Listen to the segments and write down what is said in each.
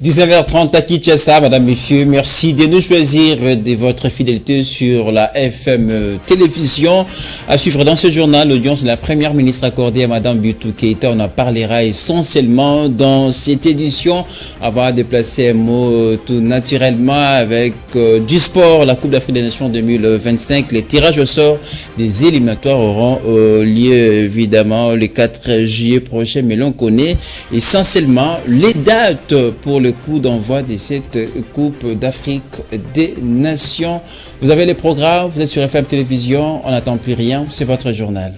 19h30 à Kinshasa, madame, messieurs, merci de nous choisir de votre fidélité sur la FM télévision. À suivre dans ce journal, l'audience de la première ministre accordée à madame Bintou Keïta. On en parlera essentiellement dans cette édition. Avant de placer un mot tout naturellement avec du sport, la Coupe d'Afrique des Nations 2025. Les tirages au sort des éliminatoires auront lieu évidemment le 4 juillet prochain, mais l'on connaît essentiellement les dates pour le coup d'envoi de cette Coupe d'Afrique des Nations. Vous avez les programmes, vous êtes sur FM Télévision, on n'attend plus rien, c'est votre journal.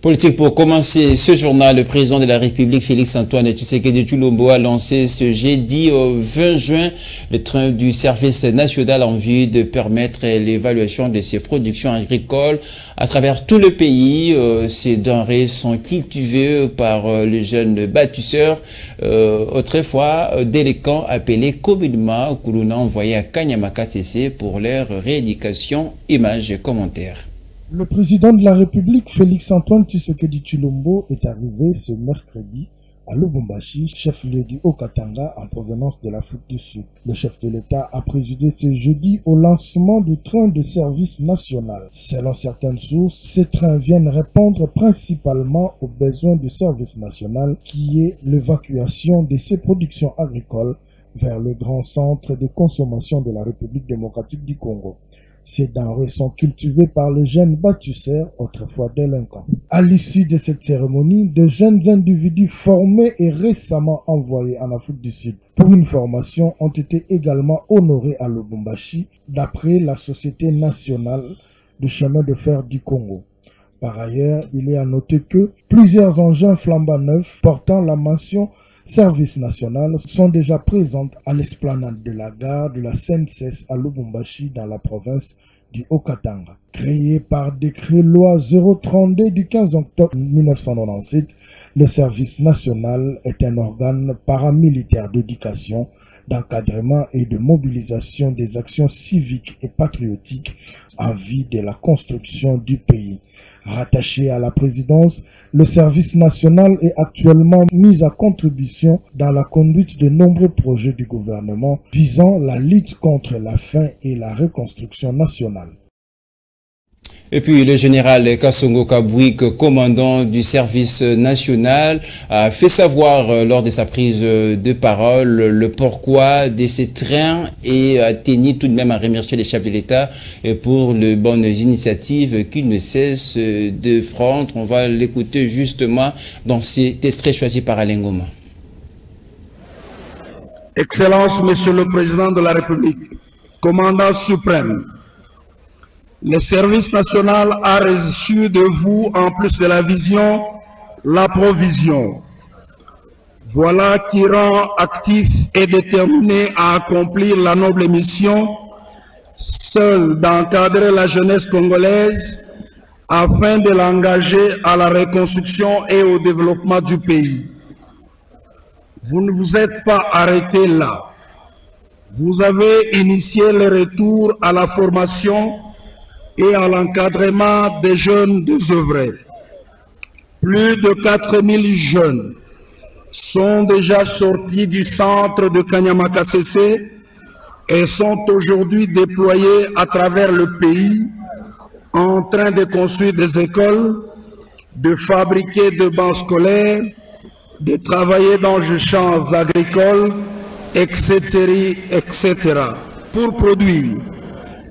Politique pour commencer ce journal, le président de la République Félix-Antoine Tshisekedi Tshilombo a lancé ce jeudi 20 juin le train du service national en vue de permettre l'évaluation de ses productions agricoles à travers tout le pays. Ces denrées sont cultivées par les jeunes bâtisseurs, autrefois délinquants appelés communément Kuluna, envoyés à Kanyamaka CC pour leur rééducation. Images et commentaires. Le président de la République, Félix-Antoine Tshisekedi Tshilombo, est arrivé ce mercredi à Lubumbashi, chef-lieu du Haut-Katanga en provenance de l'Afrique du Sud. Le chef de l'État a présidé ce jeudi au lancement du train de service national. Selon certaines sources, ces trains viennent répondre principalement aux besoins du service national qui est l'évacuation de ses productions agricoles vers le grand centre de consommation de la République démocratique du Congo. Ces denrées sont cultivées par les jeunes bâtisseurs, autrefois délinquants. À l'issue de cette cérémonie, de jeunes individus formés et récemment envoyés en Afrique du Sud pour une formation ont été également honorés à Lubumbashi, d'après la Société nationale du chemin de fer du Congo. Par ailleurs, il est à noter que plusieurs engins flambant neufs portant la mention Service national sont déjà présentes à l'esplanade de la gare de la SNCS à Lubumbashi dans la province du Haut-Katanga. Créé par décret loi 032 du 15 octobre 1997, le service national est un organe paramilitaire d'éducation, d'encadrement et de mobilisation des actions civiques et patriotiques en vue de la construction du pays. Rattaché à la présidence, le service national est actuellement mis à contribution dans la conduite de nombreux projets du gouvernement visant la lutte contre la faim et la reconstruction nationale. Et puis le général Kassongo Kabouik, commandant du service national, a fait savoir lors de sa prise de parole le pourquoi de ces trains et a tenu tout de même à remercier les chefs de l'État pour les bonnes initiatives qu'ils ne cessent de prendre. On va l'écouter justement dans cet extrait choisi par Alain Ngoma. Excellence, Monsieur le Président de la République, commandant suprême, le service national a reçu de vous, en plus de la vision, la provision. Voilà qui rend actif et déterminé à accomplir la noble mission, seule d'encadrer la jeunesse congolaise afin de l'engager à la reconstruction et au développement du pays. Vous ne vous êtes pas arrêté là. Vous avez initié le retour à la formation et à l'encadrement des jeunes désœuvrés. Plus de 4000 jeunes sont déjà sortis du centre de Kanyamaka CC et sont aujourd'hui déployés à travers le pays en train de construire des écoles, de fabriquer des bancs scolaires, de travailler dans les champs agricoles, etc., etc. Pour produire,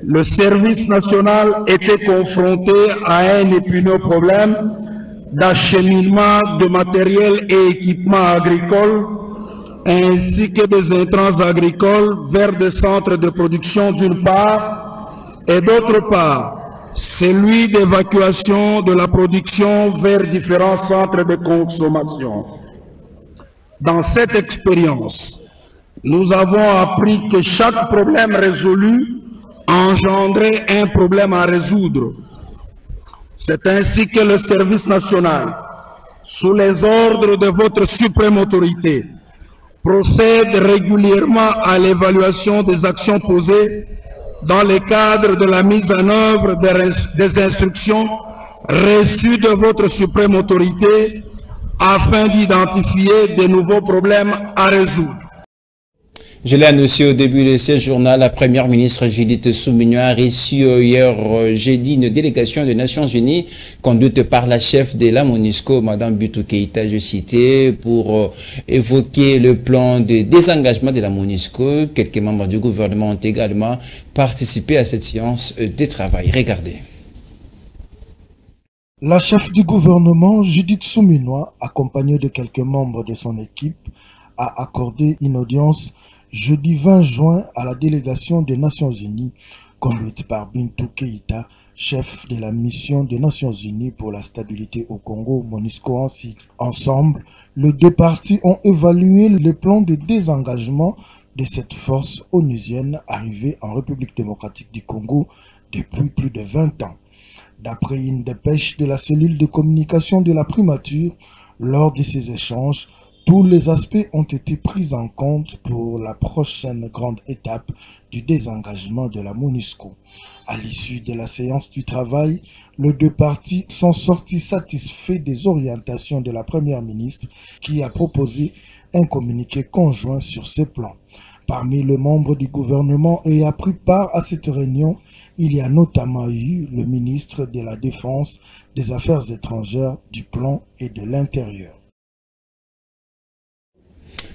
le service national était confronté à un épineux problème d'acheminement de matériel et équipements agricoles ainsi que des intrants agricoles vers des centres de production d'une part et d'autre part celui d'évacuation de la production vers différents centres de consommation. Dans cette expérience, nous avons appris que chaque problème résolu engendrait un problème à résoudre. C'est ainsi que le service national, sous les ordres de votre suprême autorité, procède régulièrement à l'évaluation des actions posées dans le cadre de la mise en œuvre des instructions reçu de votre suprême autorité afin d'identifier de nouveaux problèmes à résoudre. Je l'ai annoncé au début de ce journal, la première ministre Judith Suminwa a reçu hier jeudi une délégation des Nations Unies conduite par la chef de la MONUSCO, Mme Bintou Keïta, je citais, pour évoquer le plan de désengagement de la MONUSCO. Quelques membres du gouvernement ont également participé à cette séance de travail. Regardez. La chef du gouvernement, Judith Suminwa, accompagnée de quelques membres de son équipe, a accordé une audience jeudi 20 juin à la délégation des Nations Unies, conduite par Bintou Keïta, chef de la mission des Nations Unies pour la stabilité au Congo, MONUSCO en sigle. Ensemble, les deux parties ont évalué le plan de désengagement de cette force onusienne arrivée en République démocratique du Congo depuis plus de 20 ans. D'après une dépêche de la cellule de communication de la primature, lors de ces échanges, tous les aspects ont été pris en compte pour la prochaine grande étape du désengagement de la MONUSCO. À l'issue de la séance du travail, les deux parties sont sortis satisfaits des orientations de la première ministre qui a proposé un communiqué conjoint sur ces plans. Parmi les membres du gouvernement ayant pris part à cette réunion, il y a notamment eu le ministre de la Défense, des Affaires étrangères, du Plan et de l'Intérieur.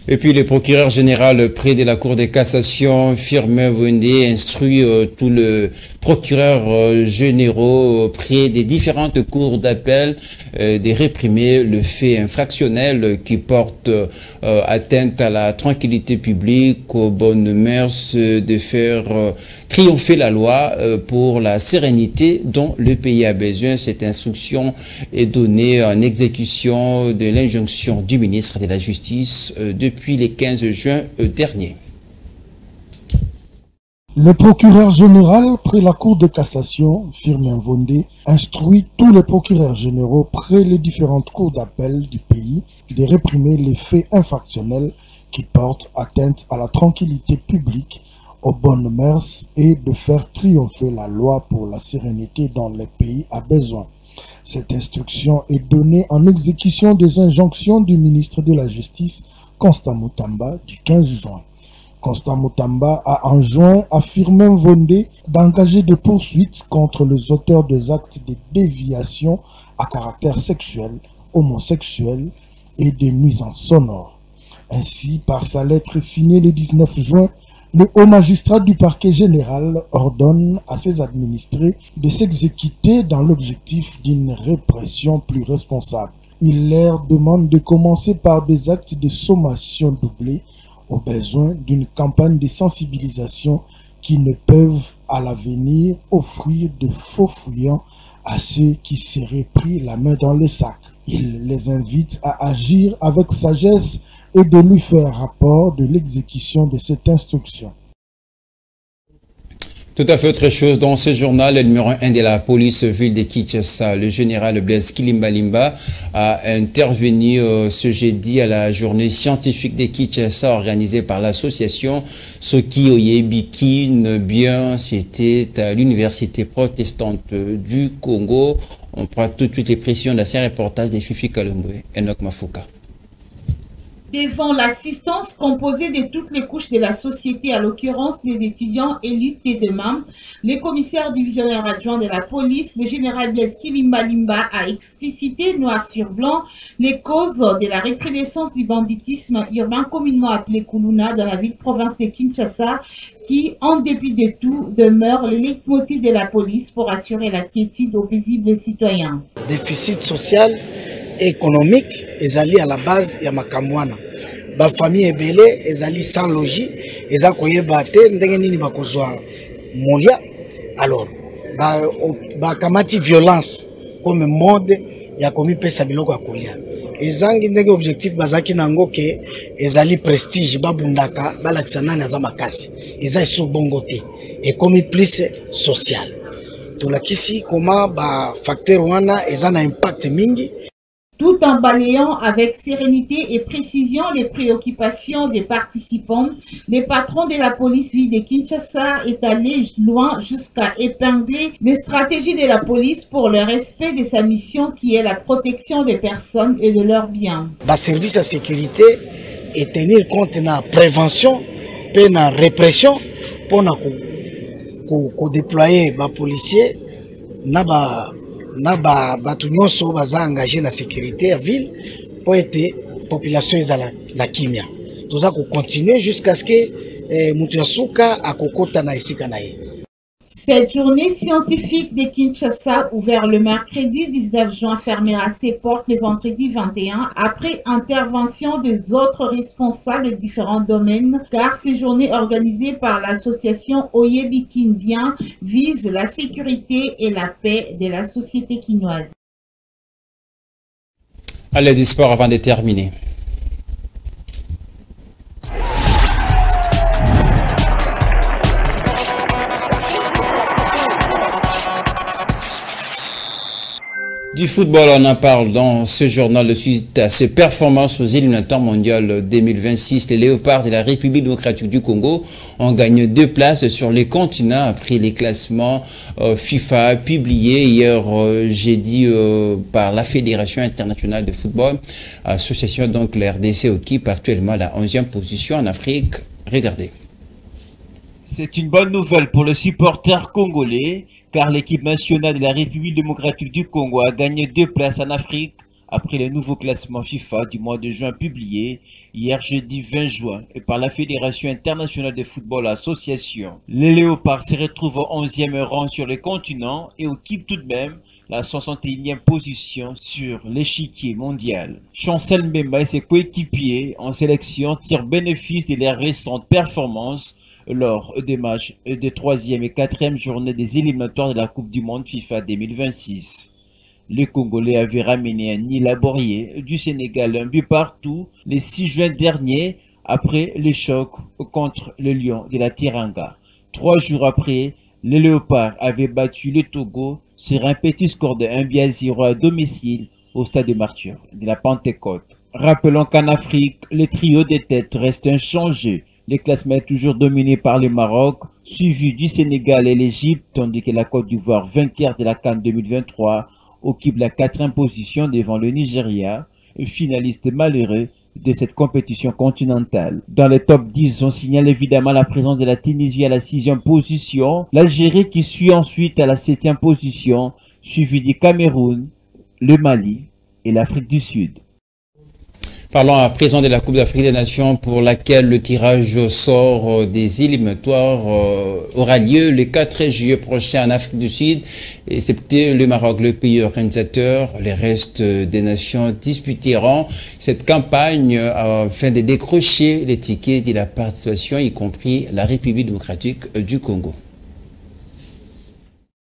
Et puis le procureur général près de la Cour de cassation, Firmin Vondé, instruit tous les procureurs généraux près des différentes cours d'appel de réprimer le fait infractionnel qui porte atteinte à la tranquillité publique, aux bonnes mœurs, de faire triompher la loi pour la sérénité dont le pays a besoin. Cette instruction est donnée en exécution de l'injonction du ministre de la Justice depuis le 15 juin dernier. Le procureur général près la Cour de cassation, Firmin Vondé, instruit tous les procureurs généraux près les différentes cours d'appel du pays de réprimer les faits infractionnels qui portent atteinte à la tranquillité publique, aux bonnes mœurs et de faire triompher la loi pour la sérénité dont le pays a besoin. Cette instruction est donnée en exécution des injonctions du ministre de la Justice, Constant Mutamba, du 15 juin. Constant Mutamba a enjoint à Firmin Vondé d'engager des poursuites contre les auteurs des actes de déviation à caractère sexuel, homosexuel et de nuisances sonores. Ainsi, par sa lettre signée le 19 juin, le haut magistrat du parquet général ordonne à ses administrés de s'exécuter dans l'objectif d'une répression plus responsable. Il leur demande de commencer par des actes de sommation doublés au besoin d'une campagne de sensibilisation qui ne peuvent à l'avenir offrir de faux fuyants à ceux qui seraient pris la main dans le sac. Il les invite à agir avec sagesse et de lui faire rapport de l'exécution de cette instruction. Tout à fait autre chose dans ce journal, le numéro 1 de la police ville de Kinshasa, le général Blaise Kilimbalimba, a intervenu ce jeudi à la journée scientifique de Kinshasa organisée par l'association Soki Oyebikin. Bien, c'était à l'université protestante du Congo. On prend tout de suite les pressions de ces reportages de Fifi Kalombe et Enoch Mafuka. Devant l'assistance composée de toutes les couches de la société, à l'occurrence des étudiants élus et des membres, le commissaire divisionnaire adjoint de la police, le général Blaise Kilimbalimba, a explicité noir sur blanc les causes de la recrudescence du banditisme urbain communément appelé Kuluna dans la ville-province de Kinshasa, qui, en dépit de tout, demeure le leitmotiv de la police pour assurer la quiétude aux paisibles citoyens. Déficit social économique ezali à la base ya makamwana ba famille ebele ezali sans logis eza koyeba te ndenge nini bakozwa molia alors ba kamati violence comme mode ya komi pesa biloko ya kolia ezangi ndenge objectif bazaki nango ke ezali prestige babundaka balakisa nani aza makasi eza iso bongo te et komi plus social tolakisi koma ba facteur wana eza na impact mingi. Tout en balayant avec sérénité et précision les préoccupations des participants, le patron de la police ville de Kinshasa est allé loin jusqu'à épingler les stratégies de la police pour le respect de sa mission qui est la protection des personnes et de leurs biens. Le service de sécurité et tenir compte de la prévention et de la répression pour déployer les policiers batu nyonso baza engagé na sécurité à ville pour être population la kimia. Tout ça continuer jusqu'à ce que mutu yasuka akokota na isika na ye. Cette journée scientifique de Kinshasa, ouverte le mercredi 19 juin, fermera ses portes le vendredi 21 après intervention des autres responsables de différents domaines, car ces journées organisées par l'association Oyebi Kinbien visent la sécurité et la paix de la société quinoise. Allez, du sport avant de terminer. Du football, on en parle dans ce journal suite à ses performances aux éliminatoires mondiales 2026. Les Léopards de la République démocratique du Congo ont gagné 2 places sur les continents après les classements FIFA publiés hier jeudi par la Fédération internationale de football. Association donc la RDC occupe actuellement la 11e position en Afrique. Regardez. C'est une bonne nouvelle pour le supporter congolais, car l'équipe nationale de la République démocratique du Congo a gagné 2 places en Afrique après le nouveau classement FIFA du mois de juin publié hier jeudi 20 juin et par la Fédération internationale de football association. Les Léopards se retrouvent au 11e rang sur le continent et occupent tout de même la 61e position sur l'échiquier mondial. Chancel Mbemba et ses coéquipiers en sélection tirent bénéfice de leurs récentes performances lors des matchs des 3e et 4e journées des éliminatoires de la Coupe du Monde FIFA 2026. Les Congolais avaient ramené un nid laborieux du Sénégal, un but partout, le 6 juin dernier, après le choc contre le Lion de la Teranga. 3 jours après, les Léopards avaient battu le Togo sur un petit score de 1-0 à domicile au stade de Martyrs de la Pentecôte. Rappelons qu'en Afrique, le trio de tête reste inchangé. Le classement est toujours dominé par le Maroc, suivi du Sénégal et l'Égypte, tandis que la Côte d'Ivoire, vainqueur de la CAN 2023, occupe la 4e position devant le Nigeria, finaliste malheureux de cette compétition continentale. Dans les top 10, on signale évidemment la présence de la Tunisie à la 6e position, l'Algérie qui suit ensuite à la 7e position, suivi du Cameroun, le Mali et l'Afrique du Sud. Parlons à présent de la Coupe d'Afrique des Nations pour laquelle le tirage au sort des éliminatoires aura lieu le 4 juillet prochain en Afrique du Sud. Et c'est le Maroc, le pays organisateur. Les restes des nations disputeront cette campagne afin de décrocher les tickets de la participation, y compris la République démocratique du Congo.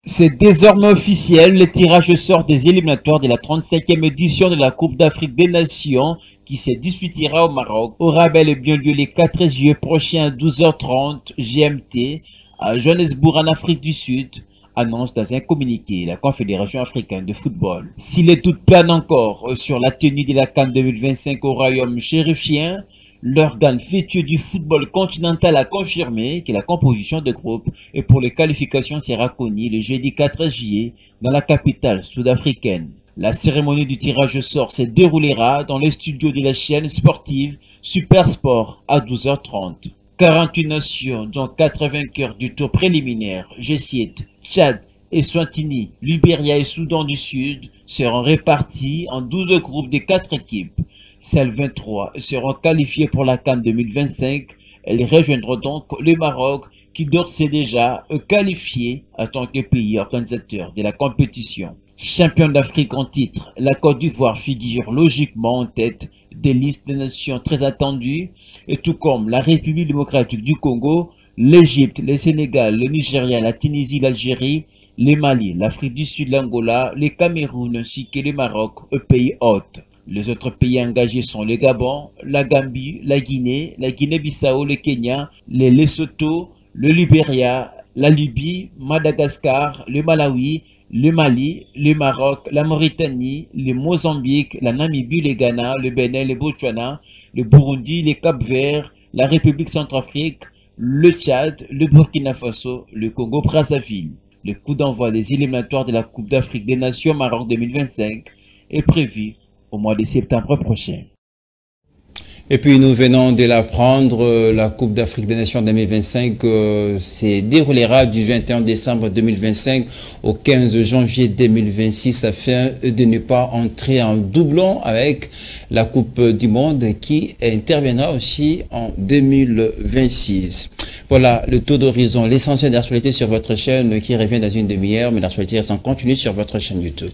C'est désormais officiel, le tirage au sort des éliminatoires de la 35e édition de la Coupe d'Afrique des Nations qui se disputera au Maroc aura bel et bien lieu le 4 juillet prochain à 12h30 GMT à Johannesburg en Afrique du Sud, annonce dans un communiqué la Confédération africaine de football. Si les doutes planent encore sur la tenue de la CAN 2025 au royaume chérifien, l'organe fêtieux du football continental a confirmé que la composition de groupe et pour les qualifications sera connue le jeudi 4 juillet dans la capitale sud-africaine. La cérémonie du tirage au sort se déroulera dans les studios de la chaîne sportive Super Sport à 12h30. 48 nations, dont 4 vainqueurs du tour préliminaire, je cite, Tchad, Eswatini, Libéria et Soudan du Sud, seront répartis en 12 groupes de 4 équipes. Celles 23 seront qualifiées pour la CAN 2025. Elles rejoindront donc le Maroc qui d'ores et déjà est qualifié en tant que pays organisateur de la compétition. Champion d'Afrique en titre, la Côte d'Ivoire figure logiquement en tête des listes de nations très attendues, et tout comme la République démocratique du Congo, l'Égypte, le Sénégal, le Nigeria, la Tunisie, l'Algérie, le Mali, l'Afrique du Sud, l'Angola, le Cameroun ainsi que le Maroc, pays hôtes. Les autres pays engagés sont le Gabon, la Gambie, la Guinée-Bissau, le Kenya, le Lesotho, le Libéria, la Libye, Madagascar, le Malawi le Mali, le Maroc, la Mauritanie, le Mozambique, la Namibie, le Ghana, le Bénin, le Botswana, le Burundi, le Cap-Vert, la République Centrafrique, le Tchad, le Burkina Faso, le Congo-Brazzaville. Le coup d'envoi des éliminatoires de la Coupe d'Afrique des Nations Maroc 2025 est prévu au mois de septembre prochain. Et puis nous venons de l'apprendre, la Coupe d'Afrique des Nations 2025 se déroulera du 21 décembre 2025 au 15 janvier 2026 afin de ne pas entrer en doublon avec la Coupe du Monde qui interviendra aussi en 2026. Voilà le tour d'horizon, l'essentiel de l'actualité sur votre chaîne qui revient dans une demi-heure, mais l'actualité reste en continu sur votre chaîne YouTube.